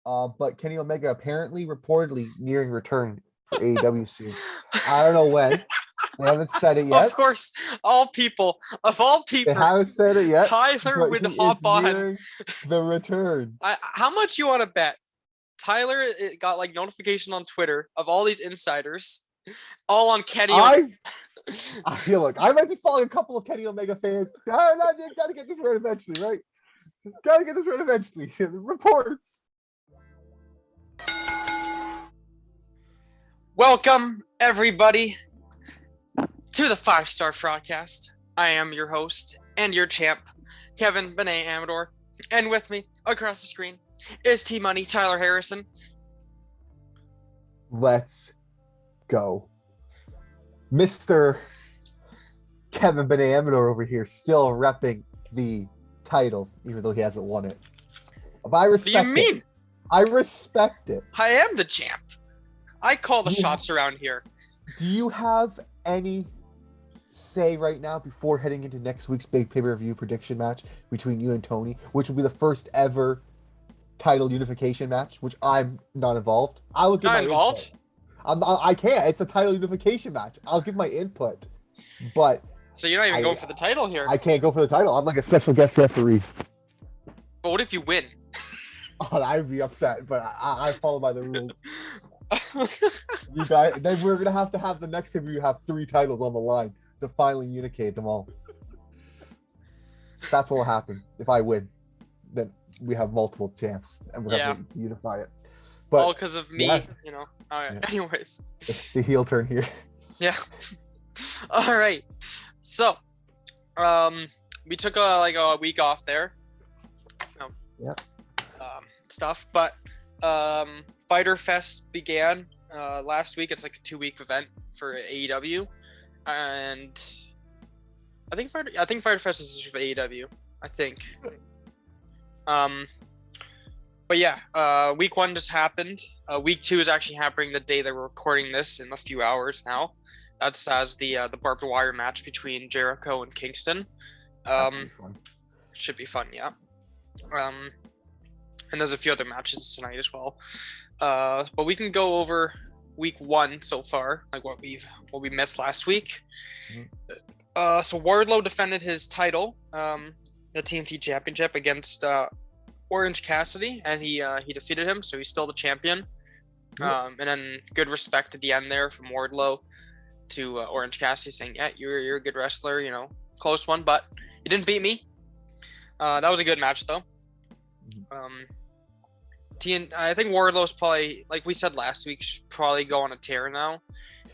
But Kenny Omega apparently, reportedly, nearing return for AEW soon. I don't know when. They haven't said it yet. Of course, of all people, They haven't said it yet. Tyler would hop on. The return. How much you want to bet? Tyler got like notification on Twitter of all these insiders, all on Kenny. I feel like I might be following a couple of Kenny Omega fans. Gotta get this right eventually, right? Gotta get this right eventually. Reports. Welcome, everybody, to the 5-Star Frogcast. I am your host and your champ, Kevin Benet Amador. And with me, across the screen, is T-Money Tyler Harrison. Let's go. Mr. Kevin Benet Amador over here, still repping the title, even though he hasn't won it. But I respect it. What do you mean? I respect it. I am the champ. I call the shots around here. Do you have any say right now before heading into next week's big pay-per-view prediction match between you and Tony, which will be the first ever title unification match, which I'm not involved? I will give not involved? I can't. It's a title unification match. I'll give my input, but so you're not even going for the title here. I can't go for the title. I'm like a special guest referee. But what if you win? Oh, I'd be upset, but I follow by the rules. You guys, then we're gonna have to have the next pay-per-view have 3 titles on the line to finally unicate them all. That's what will happen if I win. Then we have multiple champs, and we're gonna have to unify it. But all because of me, you know. Anyways, it's the heel turn here. Yeah. All right. So, we took a week off there. Stuff, but Fyter Fest began last week. It's like a 2-week event for AEW, and I think Fyter Fest is for AEW. I think. But yeah, week 1 just happened. Week 2 is actually happening the day that we're recording this in a few hours now. That's as the barbed wire match between Jericho and Kingston. Should be fun, yeah. And there's a few other matches tonight as well. But we can go over week 1 so far, like what we missed last week. Mm-hmm. So Wardlow defended his title, the TNT Championship, against Orange Cassidy, and he defeated him, so he's still the champion. Mm-hmm. And then good respect at the end there from Wardlow to Orange Cassidy, saying, "Yeah, you're a good wrestler, you know, close one, but you didn't beat me." That was a good match though. I think Wardlow's probably, like we said last week, should probably go on a tear now.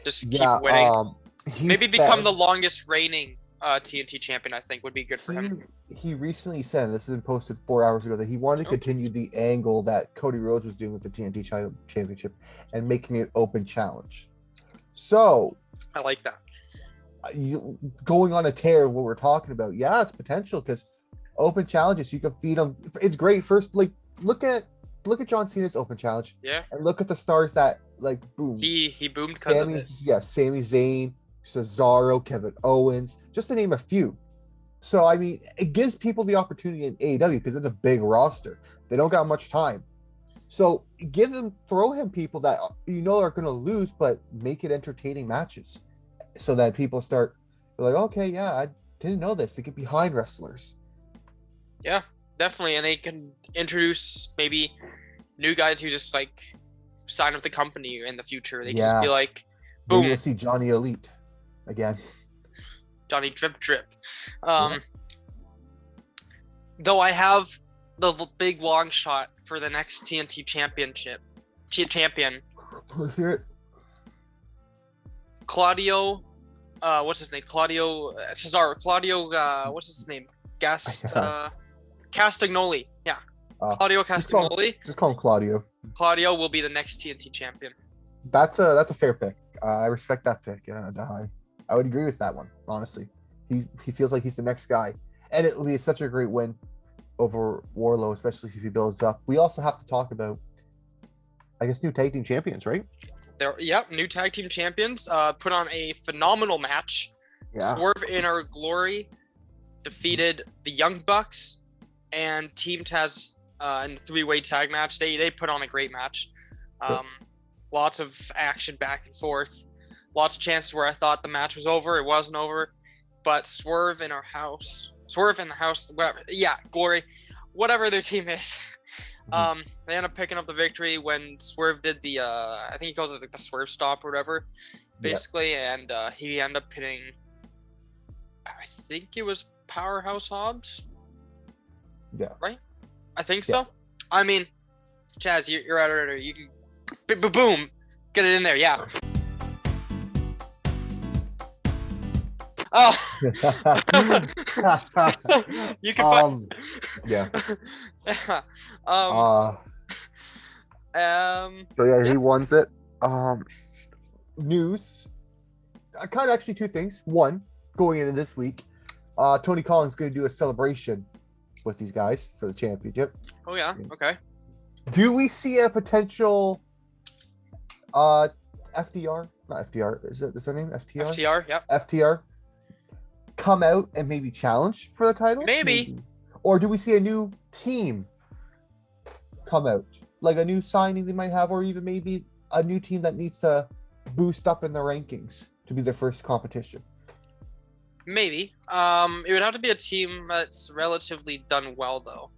Just keep winning. Maybe become the longest reigning TNT champion. I think would be good for him. He recently said, this has been posted 4 hours ago, that he wanted to continue the angle that Cody Rhodes was doing with the TNT Championship and making it open challenge. So I like that. Going on a tear, what we're talking about, yeah, it's potential because open challenges, you can feed them. It's great. First, like look at John Cena's open challenge. Yeah. And look at the stars that like boom. He boomed because of it. Yeah, Sami Zayn, Cesaro, Kevin Owens, just to name a few. So I mean, it gives people the opportunity in AEW because it's a big roster. They don't got much time. So throw him people that you know are going to lose, but make it entertaining matches, so that people start like, okay, yeah, I didn't know this. They get behind wrestlers. Yeah, definitely, and they can introduce maybe new guys who just like sign up the company in the future. They can just be like, boom. Maybe you'll see Johnny Elite again. Johnny Drip. Though I have the big long shot for the next TNT championship. Champion. Let's hear it. Claudio, what's his name? Claudio Cesaro. Claudio, what's his name? Castagnoli. Yeah. Claudio Castagnoli. Just call him Claudio. Claudio will be the next TNT champion. That's a fair pick. I respect that pick. I would agree with that one, honestly. He feels like he's the next guy. And it will be such a great win over Wardlow, especially if he builds up. We also have to talk about, I guess, new tag team champions, right? New tag team champions put on a phenomenal match. Yeah. Swerve Inner Glory defeated the Young Bucks and Team Taz in the 3-way tag match. They put on a great match. Lots of action back and forth. Lots of chances where I thought the match was over. It wasn't over. But Swerve in the house, whatever. Yeah, Glory, whatever their team is. They end up picking up the victory when Swerve did the, I think he calls it like the Swerve stop or whatever, basically. And he ended up hitting, I think it was Powerhouse Hobbs. Yeah. Right? I think so. I mean, Chaz, you're out there. You can, boom, get it in there. Yeah. Oh, you can find. Yeah. So yeah, he wins it. News. Kind of actually two things. One, going into this week, Tony Khan is going to do a celebration with these guys for the championship. Oh yeah. Okay. Do we see a potential FDR? Not FDR. Is their name? FTR? FTR. Yep. FTR. Come out and maybe challenge for the title? Maybe. Or do we see a new team come out? Like a new signing they might have, or even maybe a new team that needs to boost up in the rankings to be their first competition? Maybe. It would have to be a team that's relatively done well, though.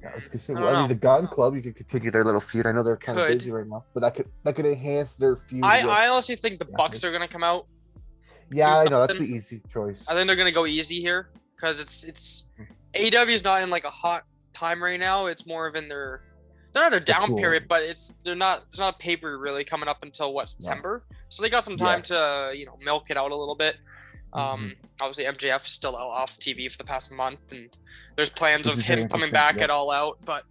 I was gonna say, the Gun Club, you could continue their little feud. I know they're kind of busy right now, but that could enhance their feud. I honestly think the Bucks are gonna come out. Yeah, I know that's the easy choice. I think they're gonna go easy here because it's AEW is not in like a hot time right now. It's more of in their down period, but it's not a paper really coming up until September. So they got some time to milk it out a little bit. Obviously MJF is still off TV for the past month, and there's plans of him coming back at All Out. But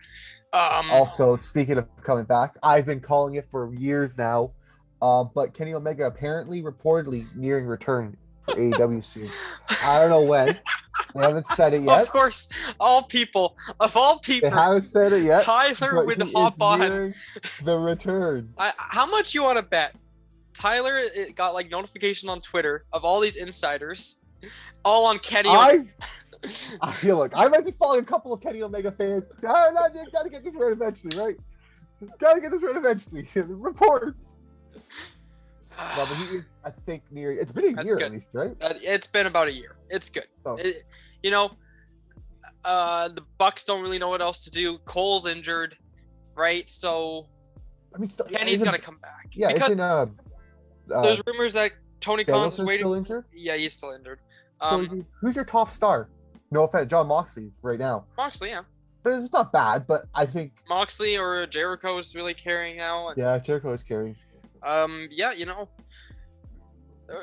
also, speaking of coming back, I've been calling it for years now. But Kenny Omega reportedly nearing return for AEW soon. I don't know when. They haven't said it yet. Of course, of all people, they haven't said it yet. Tyler would hop on the return. How much you want to bet? Tyler got like notification on Twitter of all these insiders, all on Kenny. I feel like I might be following a couple of Kenny Omega fans. Gotta get this right eventually, right? Gotta get this right eventually. Reports. No, but he is, I think, near. It's been a year at least, right? It's been about a year. It's good. Oh. The Bucks don't really know what else to do. Cole's injured, right? So, Kenny's gonna come back. Yeah, because there's rumors that Tony Khan's waiting. Still injured? Yeah, he's still injured. So who's your top star? No offense, John Moxley right now. Moxley, yeah. It's not bad, but I think Moxley or Jericho is really carrying now. Yeah, Jericho is carrying.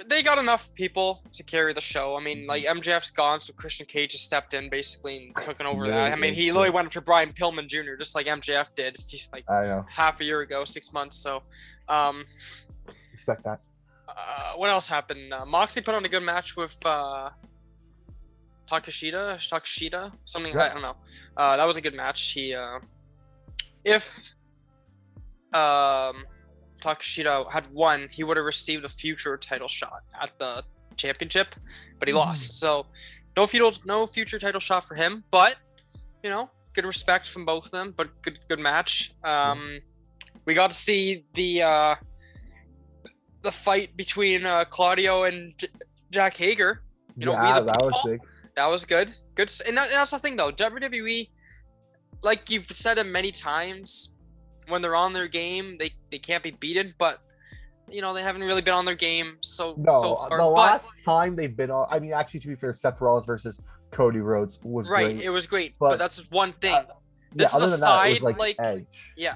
They got enough people to carry the show. I mean, like MJF's gone, so Christian Cage has stepped in basally and taken over that. I mean, he literally went for Brian Pillman Jr. just like MJF did, like half a year ago, 6 months. So, expect that. What else happened? Moxley put on a good match with Takeshita, something. I don't know. That was a good match. He, if Takeshita had won, he would have received a future title shot at the championship, but he lost. So no future title shot for him, but good respect from both of them, but good match. We got to see the fight between Claudio and Jack Hager. That was big. That was good. And that's the thing though, WWE, like you've said it many times, when they're on their game, they can't be beaten, but they haven't really been on their game so far. The last time they've been on, I mean, actually, to be fair, Seth Rollins versus Cody Rhodes was right. Great. It was great, but that's just one thing. This is a side, Edge. Yeah,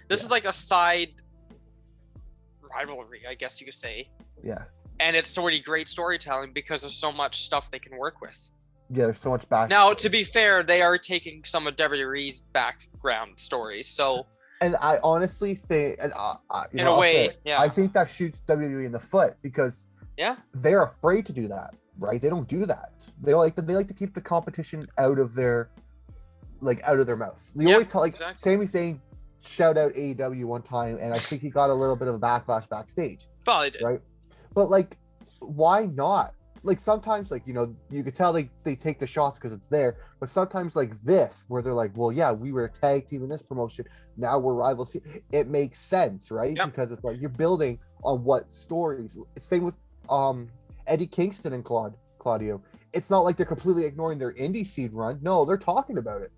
this is like a side rivalry, I guess you could say. Yeah, and it's already great storytelling because there's so much stuff they can work with. Yeah, there's so much back. Now, to be fair, they are taking some of WWE's background stories, so. And I honestly think, in a way, I think that shoots WWE in the foot because they're afraid to do that, right? They don't do that. They like to keep the competition out of their mouth. The only time, exactly. Sami Zayn shout out AEW one time, and I think he got a little bit of a backlash backstage. Probably did, right? But why not like sometimes, like, you know, you could tell they take the shots because it's there, but sometimes like this, where they're like, well, yeah, we were a tag team in this promotion, now we're rivals. It makes sense, right? Yep. Because it's like you're building on what stories. Same with Eddie Kingston and Claudio. It's not like they're completely ignoring their indie seed run. No, they're talking about it.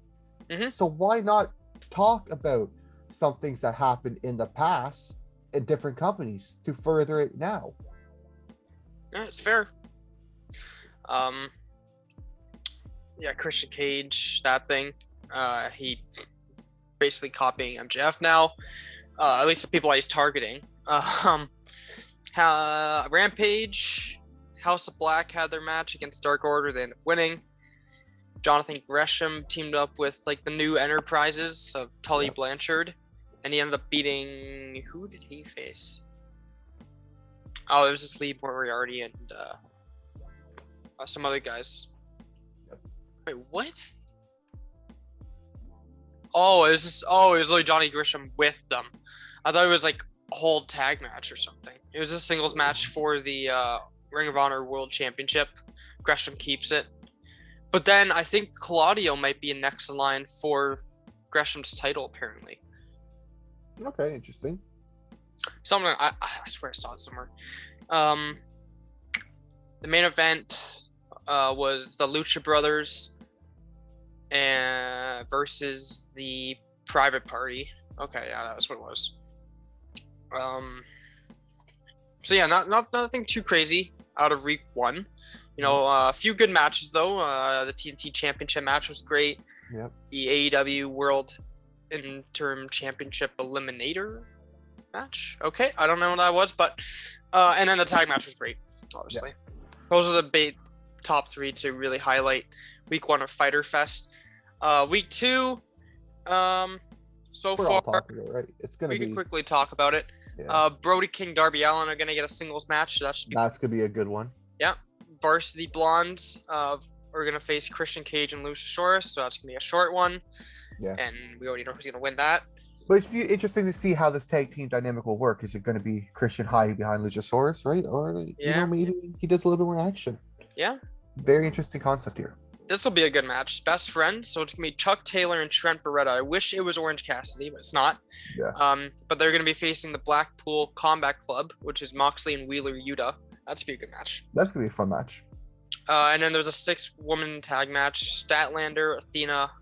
Mm-hmm. So why not talk about some things that happened in the past in different companies to further it now? Yeah, it's fair. Yeah, Christian Cage, that thing. He basically copying MJF now. At least the people he's targeting. Rampage, House of Black had their match against Dark Order. They ended up winning. Jonathan Gresham teamed up with like the new Enterprises of Tully Blanchard, and he ended up beating. Who did he face? Oh, it was just Lee Moriarty and some other guys. Wait, what? Oh, it was really Johnny Gresham with them. I thought it was like a whole tag match or something. It was a singles match for the Ring of Honor World Championship. Gresham keeps it. But then I think Claudio might be next in line for Gresham's title, apparently. Okay, interesting. Something I swear I saw it somewhere. The main event was the Lucha Brothers and versus the Private Party. Okay, yeah, that's what it was. So yeah, not nothing too crazy out of week 1. You know, a few good matches though. The TNT Championship match was great. Yep. The AEW World Interim Championship Eliminator match. Okay, I don't know what that was, but and then the tag match was great. Obviously, those are the top 3 to really highlight week 1 of Fyter Fest. Week 2, so We're far, all right? It's gonna we be. can quickly talk about it. Yeah. Brody King, Darby Allin are gonna get a singles match. So that's gonna be a good one. Yeah. Varsity Blondes are gonna face Christian Cage and Luchasaurus, so that's gonna be a short one. Yeah. And we already know who's gonna win that. But it's be interesting to see how this tag team dynamic will work. Is it going to be Christian hiding behind Luchasaurus, right? Or you know, maybe he does a little bit more action. Yeah. Very interesting concept here. This will be a good match. Best friends, so it's gonna be Chuck Taylor and Trent Beretta. I wish it was Orange Cassidy, but it's not. Yeah. But they're gonna be facing the Blackpool Combat Club, which is Moxley and Wheeler Yuta. That's gonna be a good match. That's gonna be a fun match. And then there's a 6-woman tag match: Statlander, Athena,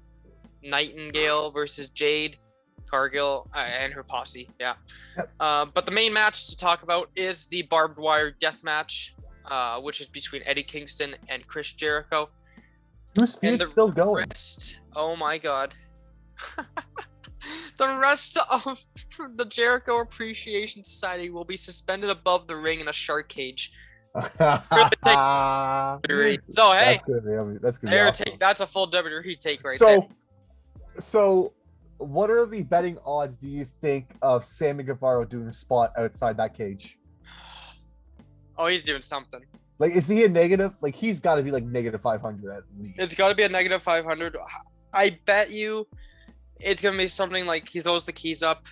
Nightingale versus Jade, Cargill, and her posse. Yeah. Yep. But the main match to talk about is the barbed wire death match, which is between Eddie Kingston and Chris Jericho. Whose feud's still going? Oh my god. The rest of the Jericho Appreciation Society will be suspended above the ring in a shark cage. So hey, that's awesome. That's a full WWE take right there. there. So what are the betting odds do you think of Sammy Guevara doing a spot outside that cage? Oh, he's doing something. Like, is he a negative? Like, he's got to be like negative 500 at least. It's got to be a negative 500. I bet you it's going to be something like he throws the keys up,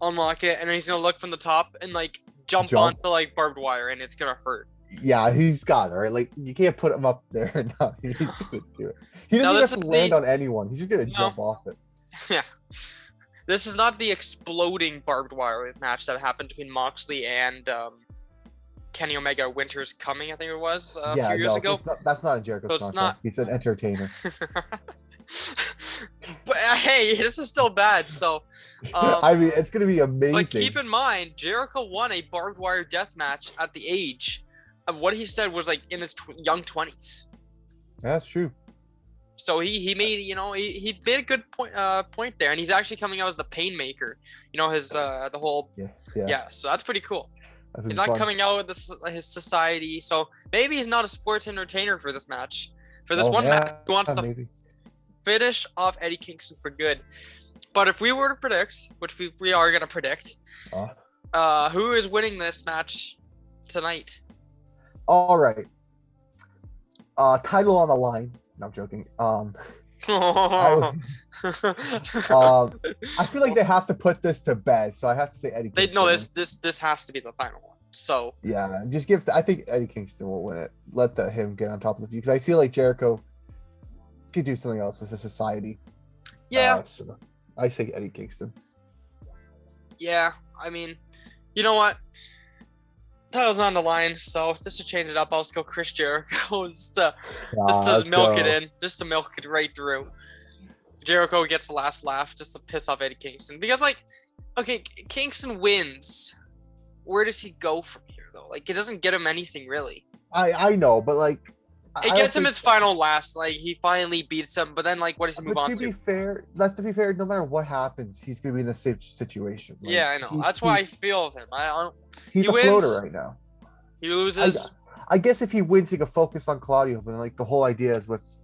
unlock it, and then he's going to look from the top and like jump onto like barbed wire, and it's going to hurt. Yeah, he's got it, right? Like, you can't put him up there and not he's going to do it. He doesn't have to land on anyone. He's just going to jump off it. Yeah. This is not the exploding barbed wire match that happened between Moxley and Kenny Omega Winter's Coming, I think it was a few years ago. That's not a Jericho's contract. He's an entertainer. But hey, this is still bad. So, I mean, it's gonna be amazing. But keep in mind, Jericho won a barbed wire death match at the age of what he said was like in his young 20s. That's true. So he made, you know, he made a good point there, and he's actually coming out as the Painmaker. You know, his the whole So that's pretty cool. He's not coming out with his society, so maybe he's not a sports entertainer for this match. For this match, he wants to finish off Eddie Kingston for good. But if we were to predict, which we are going to predict, who is winning this match tonight? All right. Title on the line. No, I'm joking. I feel like they have to put this to bed, so I have to say Eddie Kingston. No, this has to be the final one. So yeah, just I think Eddie Kingston will win it. Let him get on top of the feud because I feel like Jericho could do something else as a society. yeah, So I say Eddie Kingston. yeah. I mean, you know what? Title's not on the line, so just to change it up, I'll just go Chris Jericho just to milk it in, just to milk it right through. Jericho gets the last laugh just to piss off Eddie Kingston because, like, okay, Kingston wins. Where does he go from here though? Like, it doesn't get him anything really. I know, but like, it gets him his final laughs. Like, he finally beats him, but then like, what does he move on to? To be fair, no matter what happens, he's gonna be in the same situation. Like, yeah, I know. That's why I feel of him. He's a floater right now. He loses. I guess if he wins, he can focus on Claudio. But like the whole idea is with,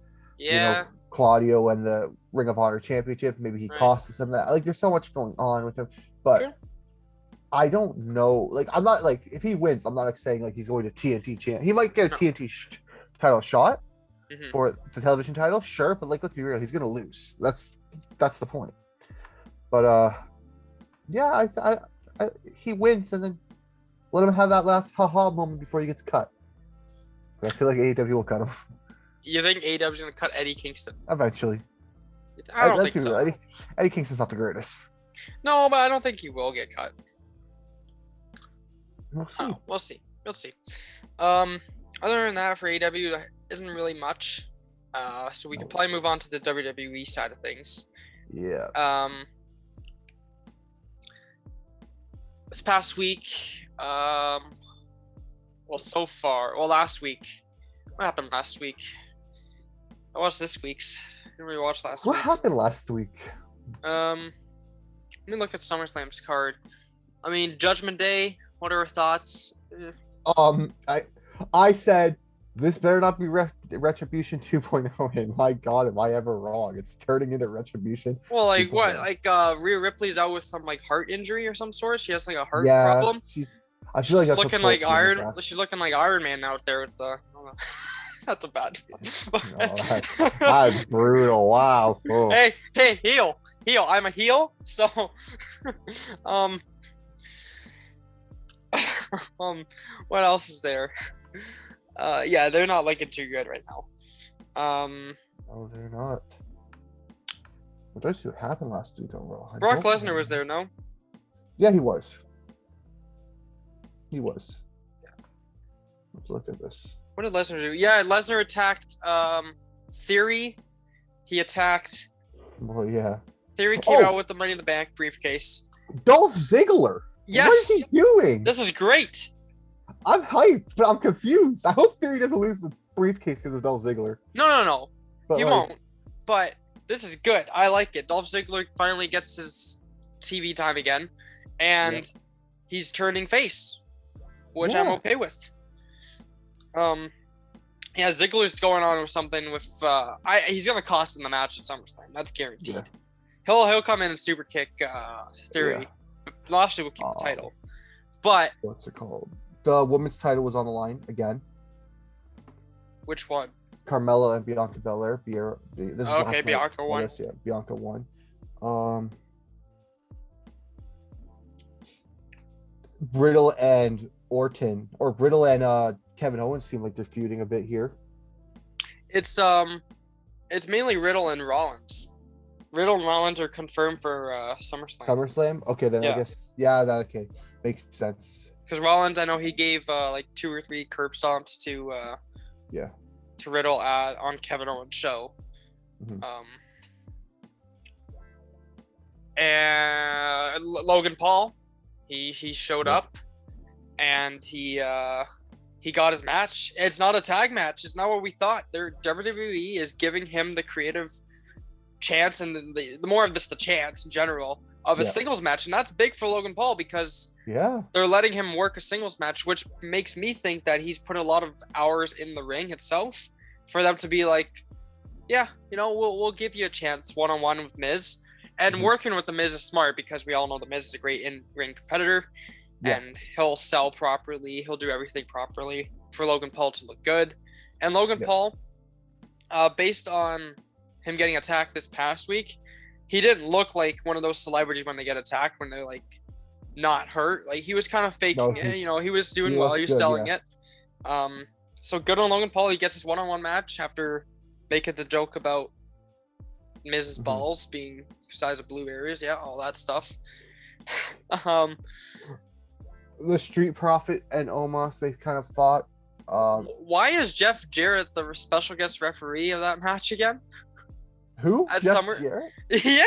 Claudio and the Ring of Honor Championship. Maybe he costs him that. Like, there's so much going on with him. But I don't know. Like, I'm not like if he wins, I'm not saying like he's going to TNT champ. He might get a TNT title shot for the television title, sure. But like, let's be real, he's gonna lose. That's the point. But yeah, I he wins and then let him have that last haha moment before he gets cut. But I feel like AEW will cut him. You think AEW is gonna cut Eddie Kingston? Eventually. I don't think so. Eddie Kingston's not the greatest. No, but I don't think he will get cut. We'll see. We'll see. Other than that, for AEW, there isn't really much. So we could probably move on to the WWE side of things. Yeah. This past week, last week. What happened last week? I watched this week's. I didn't really watch last week. What happened last week? Let me look at SummerSlam's card. I mean, Judgment Day. What are our thoughts? I said this better not be Retribution 2.0. And my God, am I ever wrong? It's turning into Retribution. Well, like 2.0. What? Like Rhea Ripley's out with some like heart injury or some sort. She has like a heart problem. I feel like she's looking like Iron. She's looking like Iron Man out there with the. That's a bad one. That's brutal. Wow. Oh. Hey, heel. I'm a heel. So, what else is there? Yeah, they're not looking too good right now. No, they're not. I'm trying to see what happened last week overall. Brock Lesnar was there, no? Yeah, he was. Yeah. Let's look at this. What did Lesnar do? Yeah, Lesnar attacked Theory. He attacked. Well, yeah. Theory came out with the Money in the Bank briefcase. Dolph Ziggler. Yes. What is he doing? This is great. I'm hyped, but I'm confused. I hope Theory doesn't lose the briefcase because of Dolph Ziggler. No. But he won't. But this is good. I like it. Dolph Ziggler finally gets his TV time again, and he's turning face, which I'm okay with. Yeah, Ziggler's going on with something with he's gonna cost him the match at SummerSlam. That's guaranteed. Yeah. He'll come in and super kick Theory. Lashley will keep the title. But what's it called? The women's title was on the line again. Which one? Carmella and Bianca Belair. Bianca won. Yeah, Bianca won. Riddle and Orton, or Riddle and Kevin Owens seem like they're feuding a bit here. It's mainly Riddle and Rollins. Riddle and Rollins are confirmed for SummerSlam. Okay, then I guess that makes sense. Because Rollins, I know he gave like 2 or 3 curb stomps to Riddle on Kevin Owens' show. Mm-hmm. And Logan Paul, he showed up, and he got his match. It's not a tag match. It's not what we thought. WWE is giving him the creative chance, and the more of this, the chance in general of a singles match, and that's big for Logan Paul because they're letting him work a singles match, which makes me think that he's put a lot of hours in the ring itself for them to be like, we'll give you a chance one-on-one with Miz. And working with the Miz is smart because we all know the Miz is a great in-ring competitor. And he'll sell properly. He'll do everything properly for Logan Paul to look good. And Logan Paul, based on him getting attacked this past week, he didn't look like one of those celebrities when they get attacked, when they're like not hurt. Like, he was kind of faking it. You know, he was doing well. He was selling it. So good on Logan Paul. He gets his one-on-one match after making the joke about Miz's balls being size of blueberries. Yeah, all that stuff. The Street Profit and Omos, they kind of fought. Why is Jeff Jarrett the special guest referee of that match again? Who? At Jeff Summer? Jarrett? Yeah.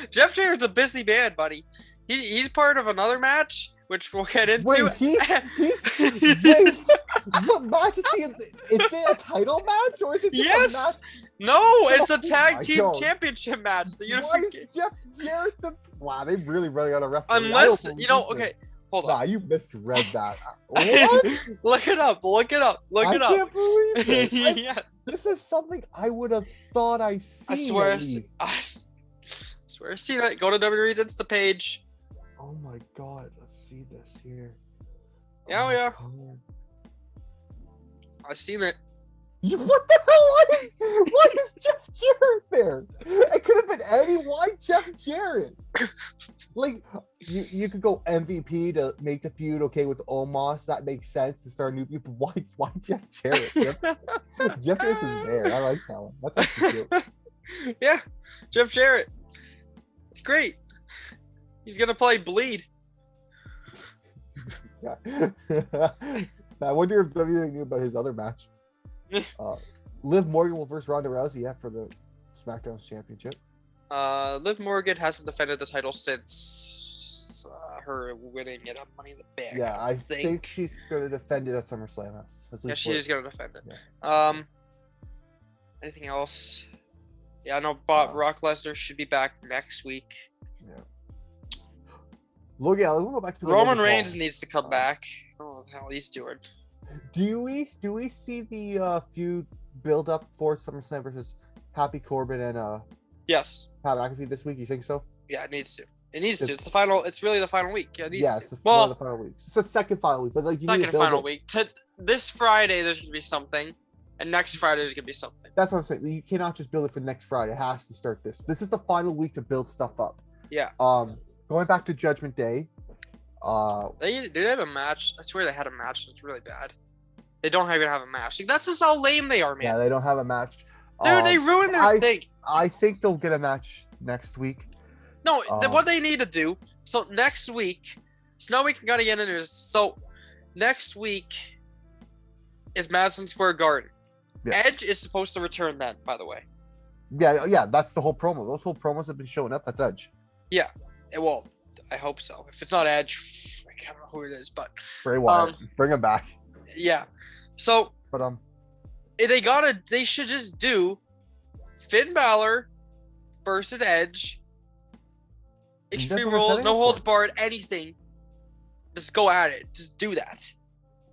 Jeff Jarrett's a busy man, buddy. He's part of another match, which we'll get into. Wait, wait, what match is he in? Is it a title match or is it just a match? No, it's the tag team championship match. Why is Jeff Jarrett the... Wow, they really running out of referee. Unless, you know, okay, hold on. Nah, you misread that. What? Look it up. I can't believe it. Yeah. This is something I would have thought I seen. I swear I've seen it. Go to WWE's Insta page. Oh my god, let's see this here. Yeah. I've seen it. What the hell? Why is Jeff Jarrett there? It could have been any. Why Jeff Jarrett? Like, you could go MVP to make the feud okay with Omos. That makes sense to start new people. Why Jeff Jarrett? Jeff Jarrett is there. I like that one. That's actually cute. Yeah, Jeff Jarrett. It's great. He's gonna play Bleed. Yeah. I wonder if WWE knew about his other match. Liv Morgan will versus Ronda Rousey for the SmackDown's championship. Liv Morgan hasn't defended the title since her winning it on Money in the Bank. Yeah, I think she's going to defend it at SummerSlam. Yeah, she is going to defend it. Yeah. Anything else? Yeah, I know Brock Lesnar should be back next week. Yeah. We'll go back to Roman Reigns needs to come back. I don't know what the hell he's doing. Do we see the feud build up for SummerSlam versus Happy Corbin and yes, Pat McAfee this week? You think so? Yeah, it needs to. It's the final. It's really the final week. It needs to. It's the final week. It's the second final week, but like second final week. This Friday, there's gonna be something, and next Friday there's gonna be something. That's what I'm saying. You cannot just build it for next Friday. It has to start this. This is the final week to build stuff up. Yeah. Going back to Judgment Day. They have a match. I swear they had a match. It's really bad. They don't even have a match. Like, that's just how lame they are, man. Yeah, they don't have a match. Dude, they ruined their thing. I think they'll get a match next week. No, what they need to do. So next week, so now we can kind of get into this. So next week is Madison Square Garden. Yeah. Edge is supposed to return then, by the way. Yeah, that's the whole promo. Those whole promos have been showing up. That's Edge. Yeah, well, I hope so. If it's not Edge, I can't know who it is, but Bray Wyatt, bring him back. Yeah. So, but they should just do Finn Balor versus Edge. Extreme rules, no holds barred, anything. Just go at it. Just do that.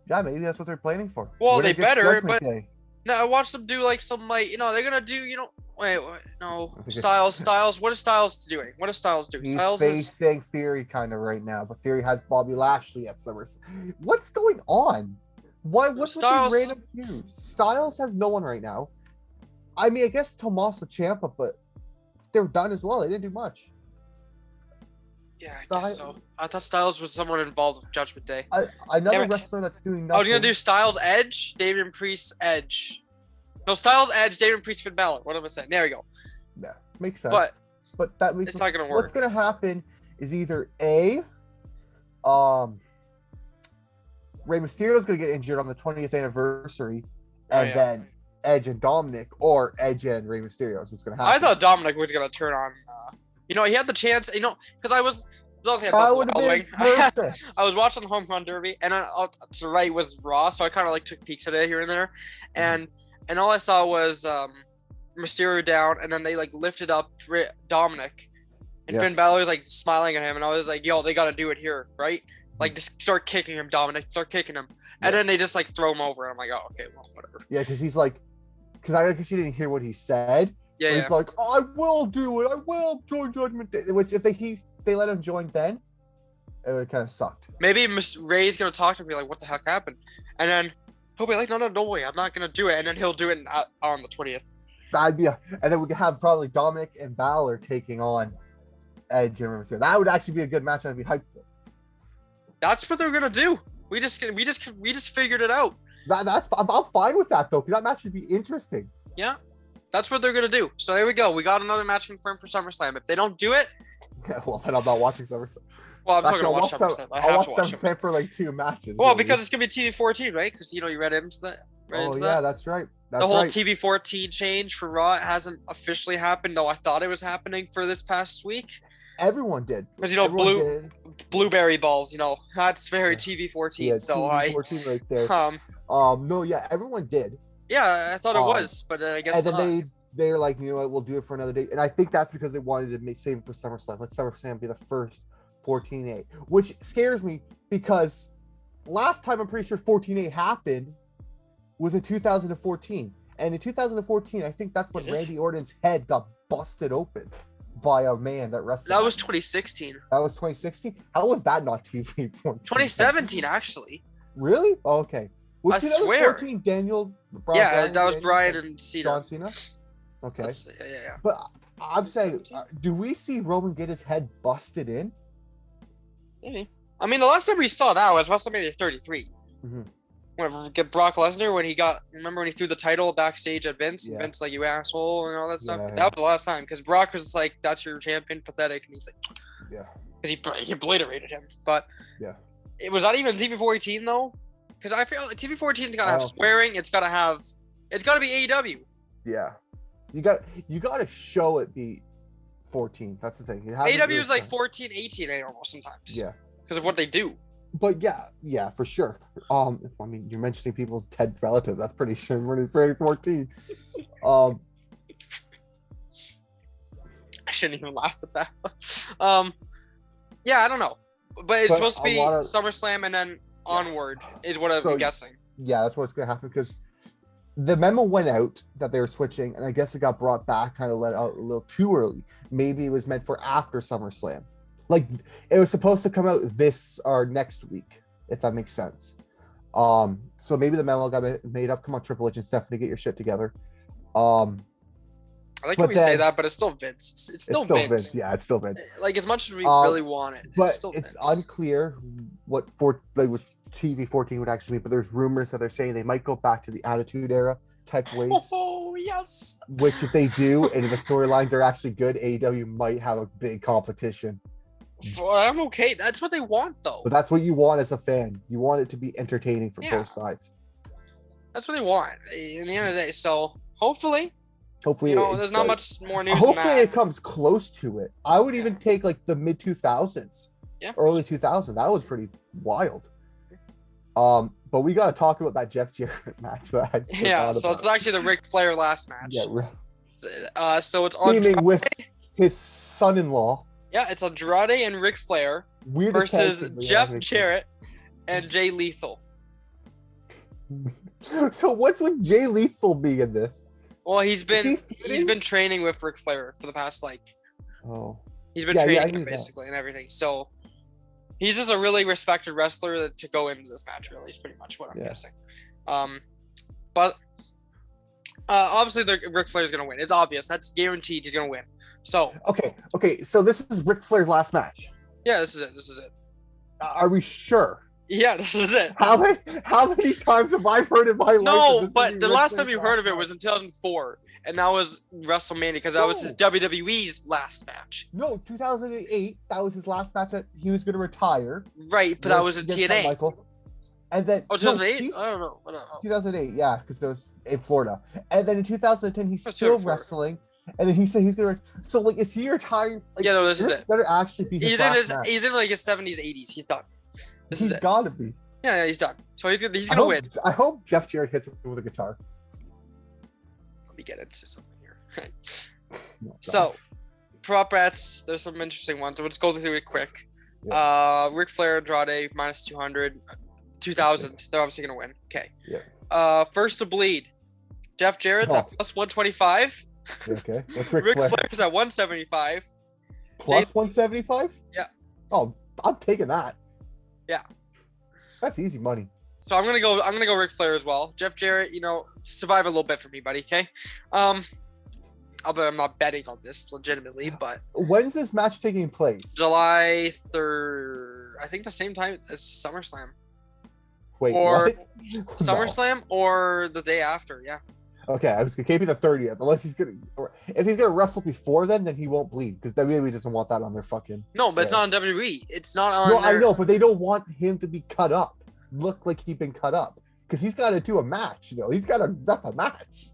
Yeah, maybe that's what they're planning for. Well, they better, but no, I watched them do like some they're gonna do Styles. What is Styles doing? What is Styles doing? He's Styles facing Theory kind of right now, but Theory has Bobby Lashley at SummerSlam. What's going on? What's Styles? With these random feuds? Styles has no one right now. I mean, I guess Tommaso Ciampa, but they're done as well. They didn't do much. Yeah, I guess so. I thought Styles was someone involved with Judgment Day. Another wrestler that's doing nothing. I was gonna do Styles Edge, Damian Priest Edge. No, Styles Edge, Damian Priest Finn Balor. What am I saying? There we go. Yeah, makes sense. But that makes it's not gonna work. What's gonna happen is either Rey Mysterio is going to get injured on the 20th anniversary, and then Edge and Dominic, or Edge and Rey Mysterio. So it's going to happen. I thought Dominic was going to turn on. He had the chance. Because I was. I was watching the Home Run Derby, and to the right was Raw, so I kind of took peeks at it here and there, and all I saw was Mysterio down, and then they lifted up Dominic, and Finn Balor's smiling at him, and I was like, "Yo, they got to do it here, right?" Just start kicking him, Dominic. Start kicking him. And then they just, throw him over. And I'm like, oh, okay, well, whatever. Yeah, because he's because I guess you didn't hear what he said. Yeah, He's like, oh, I will do it. I will join Judgment Day. Which, if they let him join then, it would kind of sucked. Maybe Ray's going to talk to me what the heck happened? And then he'll be like, no way. I'm not going to do it. And then he'll do it on the 20th. And then we could have probably Dominic and Balor taking on Edge and Rey Mysterio. That would actually be a good match. I'd be hyped for. That's what they're gonna do. We just figured it out. I'm fine with that though, because that match should be interesting. Yeah, that's what they're gonna do. So there we go. We got another match confirmed for SummerSlam. If they don't do it, yeah, well then I'm not watching SummerSlam. Well, I'm still gonna watch SummerSlam. I have to watch SummerSlam for like 2 matches. Well, because it's gonna be TV 14, right? Because you read into that. That's right. The whole TV 14 change for Raw hasn't officially happened, though I thought it was happening for this past week. Everyone did. Because blueberry balls, that's very TV 14. Yeah, so TV 14 right there. No, yeah, everyone did. Yeah, I thought it was, but I guess. And then they're like, you know what, we'll do it for another day. And I think that's because they wanted to save it for SummerSlam. Let SummerSlam be the first 14-8, which scares me because last time I'm pretty sure 14-8 happened was in 2014. And in 2014, I think that's when Randy Orton's head got busted open by a man that wrestled. That was 2016. That was 2016? How was that not TV 14? 2017, actually. Really? Oh, okay. Was I swear. Daniel? That was Bryan and Cena. John Cena? Okay. Yeah. But I'm saying, do we see Roman get his head busted in? Maybe. I mean, the last time we saw that was WrestleMania 33. Mm-hmm. When Brock Lesnar, remember when he threw the title backstage at Vince, and Vince like, you asshole, and all that stuff? Yeah. That was the last time, because Brock was like, that's your champion, pathetic, and he's like, yeah. Because he obliterated him. But yeah. Was that even TV 14, though? Because I feel like TV 14's got to have swearing, it's got to be AEW. Yeah. You got to show it be 14. That's the thing. AEW is like 14, 18 almost sometimes. Yeah. Because of what they do. But yeah, for sure. I mean, you're mentioning people's dead relatives. That's pretty sure we're in 14. I shouldn't even laugh at that. Yeah, I don't know, but it's supposed to be SummerSlam and then onward is what I'm guessing. Yeah, that's what's gonna happen because the memo went out that they were switching, and I guess it got brought back, kind of let out a little too early. Maybe it was meant for after SummerSlam. Like it was supposed to come out this or next week, if that makes sense. So maybe the memo got made up. Come on, Triple H and Stephanie, get your shit together. I like when we say that, but it's still Vince. It's still Vince. Yeah, it's still Vince. Like as much as we really want it, but it's unclear what with TV 14 would actually mean. But there's rumors that they're saying they might go back to the Attitude Era type ways. Oh yes. Which if they do, and if the storylines are actually good, AEW might have a big competition. I'm okay. That's what they want, though. But that's what you want as a fan. You want it to be entertaining for both sides. That's what they want in the end of the day. So hopefully, there's not much more news. Hopefully, it comes close to it. I would even take like the mid 2000s, early 2000s. That was pretty wild. But we got to talk about that Jeff Jarrett match. So it's actually the Ric Flair last match. Yeah. So it's teaming with his son-in-law. Yeah, it's Andrade and Ric Flair versus Jeff Jarrett and Jay Lethal. So what's with Jay Lethal being in this? Well, he's been training with Ric Flair for the past he's been training him basically and everything. So he's just a really respected wrestler to go into this match. Really, is pretty much what I'm guessing. But obviously, Ric Flair's gonna win. It's obvious. That's guaranteed. He's gonna win. So okay. So this is Ric Flair's last match. Yeah, this is it. Are we sure? Yeah, this is it. How many times have I heard in my life? No, but the last time you heard of it was in 2004, and that was WrestleMania because that was his WWE's last match. No, 2008. That was his last match that he was going to retire. Right, but that was in TNA. Michael. And then 2008. I don't know. 2008, yeah, because it was in Florida. And then in 2010, he's still wrestling. And then he said he's gonna. So like, is he retiring? Like, yeah, no, this is it. Better actually be. He's in like his 70s, 80s. He's done. He's gotta be. Yeah, he's done. So he's gonna win. I hope Jeff Jarrett hits him with a guitar. Let me get into something here. So, prop bets. There's some interesting ones. So let's go through it quick. Yeah. Ric Flair, Andrade minus 200, 2000. They're obviously gonna win. Okay. Yeah. First to bleed. Jeff Jarrett's at plus 125. Okay. What's Ric Flair's at 175. Plus 175? Yeah. Oh, I'm taking that. Yeah. That's easy money. So I'm gonna go Ric Flair as well. Jeff Jarrett, survive a little bit for me, buddy. Okay. I'm not betting on this legitimately, but when's this match taking place? July 3rd. I think the same time as SummerSlam. Wait, Or what? SummerSlam or the day after, yeah. Okay, I was gonna keep it the 30th, unless he's gonna. Or if he's gonna wrestle before then he won't bleed because WWE doesn't want that on their fucking. No, but it's not on WWE. It's not on. No, I know, but they don't want him to be cut up, look like he's been cut up, because he's got to do a match. He's got to ref a match.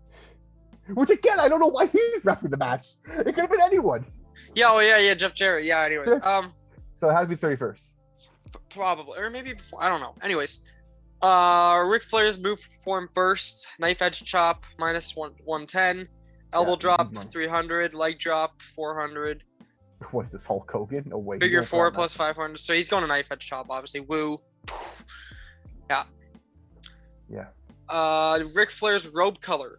Which again, I don't know why he's repping the match. It could have been anyone. Yeah, oh yeah, Jeff Jarrett. Yeah, anyways. So it had to be 31st. Probably. Or maybe before. I don't know. Anyways. Ric Flair's move for him first. Knife edge chop, minus 110. Elbow drop, 300. Leg drop, 400. What is this, Hulk Hogan? No way. Figure 4 plus 500. So he's going to knife edge chop, obviously. Woo. Yeah. Yeah. Ric Flair's robe color.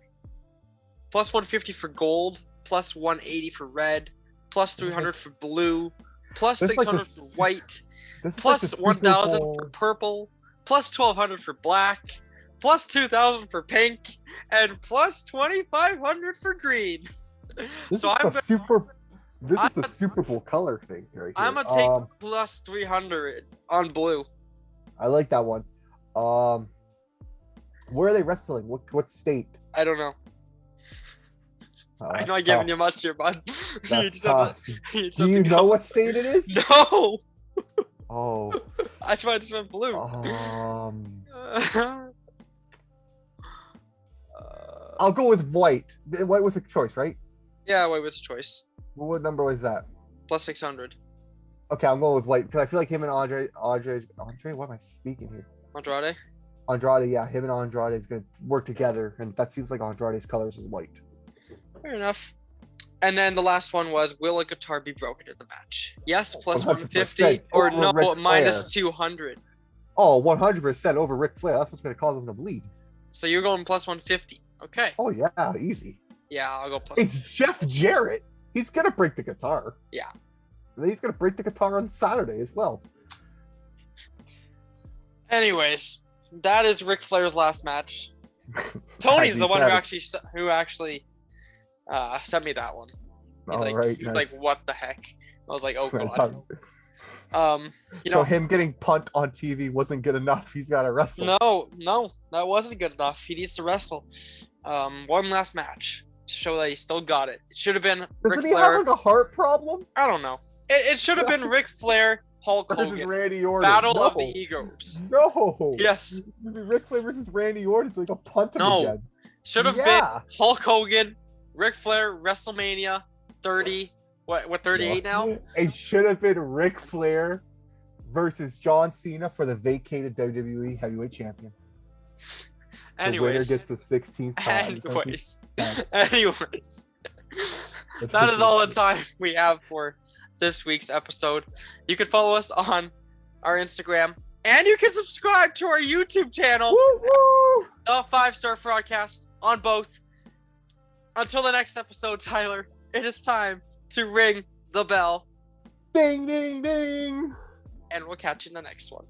Plus 150 for gold, plus 180 for red, plus 300 for blue, plus 600 for white, plus 1,000 for purple, plus 1,200 for black, plus 2,000 for pink, and plus 2,500 for green. This is the Super Bowl color thing right here. I'm gonna take plus 300 on blue. I like that one. Where are they wrestling? What state? I don't know. I'm not giving you much here, bud. That's tough. Do you know what state it is? No. Oh. I just went blue. I'll go with white. White was a choice, right? Yeah, white was a choice. What number was that? Plus 600. Okay, I'm going with white because I feel like him and Andre. What am I speaking here? Andrade, yeah, him and Andrade is gonna work together, and that seems like Andrade's colors is white. Fair enough. And then the last one was, will a guitar be broken in the match? Yes, plus 150, or no, minus 200. Oh, 100% over Ric Flair. That's what's going to cause him to bleed. So you're going plus 150. Okay. Oh, yeah, easy. Yeah, I'll go plus. It's Jeff Jarrett. He's going to break the guitar. Yeah. And he's going to break the guitar on Saturday as well. Anyways, that is Ric Flair's last match. Tony's the one who actually sent me that one. He's like, what the heck? I was like, oh god. So him getting punt on TV wasn't good enough. He's got to wrestle. No, that wasn't good enough. He needs to wrestle. One last match to show that he still got it. It should have been Ric Flair. Have like a heart problem? I don't know. It should have been Ric Flair, Hulk Hogan. Versus Randy Orton. Battle of the Egos. No. Yes. Ric Flair versus Randy Orton. It's like a punt him again. Should have been Hulk Hogan, Ric Flair, WrestleMania 30. What 38 now? It should have been Ric Flair versus John Cena for the vacated WWE Heavyweight Champion. Anyways. The winner gets the 16th time. Anyways. That is all the time we have for this week's episode. You can follow us on our Instagram, and you can subscribe to our YouTube channel. Woo-woo! The 5-Star Frogcast on both. Until the next episode, Tyler, it is time to ring the bell. Ding, ding, ding. And we'll catch you in the next one.